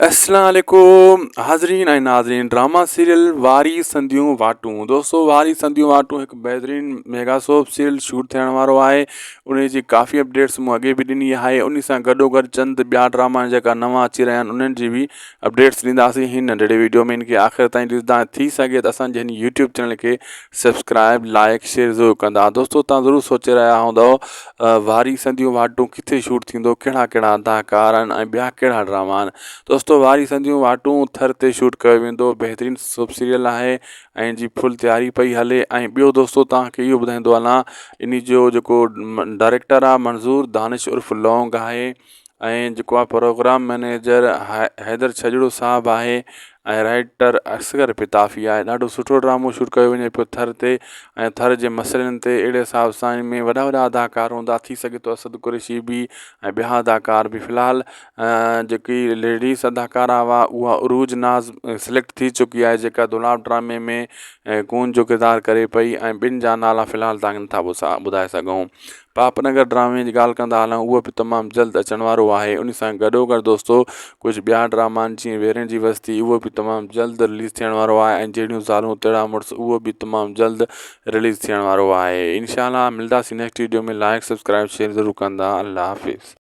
अस्सलाम वालेकुम हाज़रीन ऐं नाज़रीन। ड्रामा सीरियल वारी संधियूं वाटूं। दोस्तों, वारी संधियूं वाटूं हिकु बहितरीनु मेगा सोप सीरियल शूट थियण वारो आहे। उन जी काफ़ी अपडेट्स मूं अॻे बि ॾिनी आहे। उन सां गॾोगॾु चंद ॿिया ड्रामा जेका नवां अची रहिया आहिनि उन्हनि जी बि अपडेट्स ॾींदासीं हिन नंढिड़े वीडियो में। इनखे आख़िर ताईं ॾिसंदा, थी सघे त असांजे हिन यूट्यूब चैनल खे सब्सक्राइब लाइक शेयर ज़रूरु कंदा। दोस्तों, तव्हां ज़रूरु सोचे रहिया हूंदव वारी संधियूं वाटूं किथे शूट थींदो, कहिड़ा कहिड़ा अदाकार आहिनि ऐं ॿिया कहिड़ा ड्रामा आहिनि। दोस्तों, वारी संधियूं वाटूं थर ते शूट कयो वेंदो। बहितरीनु सोप सीरियल आहे ऐं जी फुल तयारी पई हले। ऐं ॿियो दोस्तों, तव्हांखे इहो ॿुधाईंदो हलां, इन जो जेको डायरेक्टर आहे मंज़ूर दानिश उर्फ़ लौंग आहे ऐं जेको आहे प्रोग्राम मैनेजर हैदर छजड़ो साहबु आहे ऐं राइटर असगर पिताफ़ी आहे। ॾाढो सुठो ड्रामो शूट कयो वञे पियो थर ते ऐं थर जे मसइलनि ते। अहिड़े हिसाब सां इन में वॾा वॾा अदाकार हूंदा, थी सघे थो असद कुरैशी बि ऐं ॿिया अदाकार बि। फ़िलहालु जेकी लेडीज़ अदाकारा हुआ उहा उरूज नाज़ सिलेक्ट थी चुकी आहे, जेका दुलाब ड्रामे में कून जो किरदारु करे पई ऐं ॿिनि जा नाला फ़िलहालु तव्हांखे नथा ॿुधाए सघूं। पापनगर ड्रामे जी ॻाल्हि कंदा हलूं, उहो बि तमामु जल्द अचण वारो आहे। उन सां गॾोगॾु दोस्तों, कुझु ॿिया ड्रामा आहिनि जीअं वेरनि जी बस्ती, उहो बि तमामु जल्द रिलीज़ थियण वारो आहे ऐं जहिड़ियूं ज़ालूं तहिड़ा मुड़ुस, उहो बि तमामु जल्द रिलीज़ थियण वारो आहे। इंशाअल्लाह मिलंदासीं नेक्स्ट वीडियो में। लाइक सब्सक्राइब शेयर ज़रूरु कंदा। अल्लाह हाफ़िज़।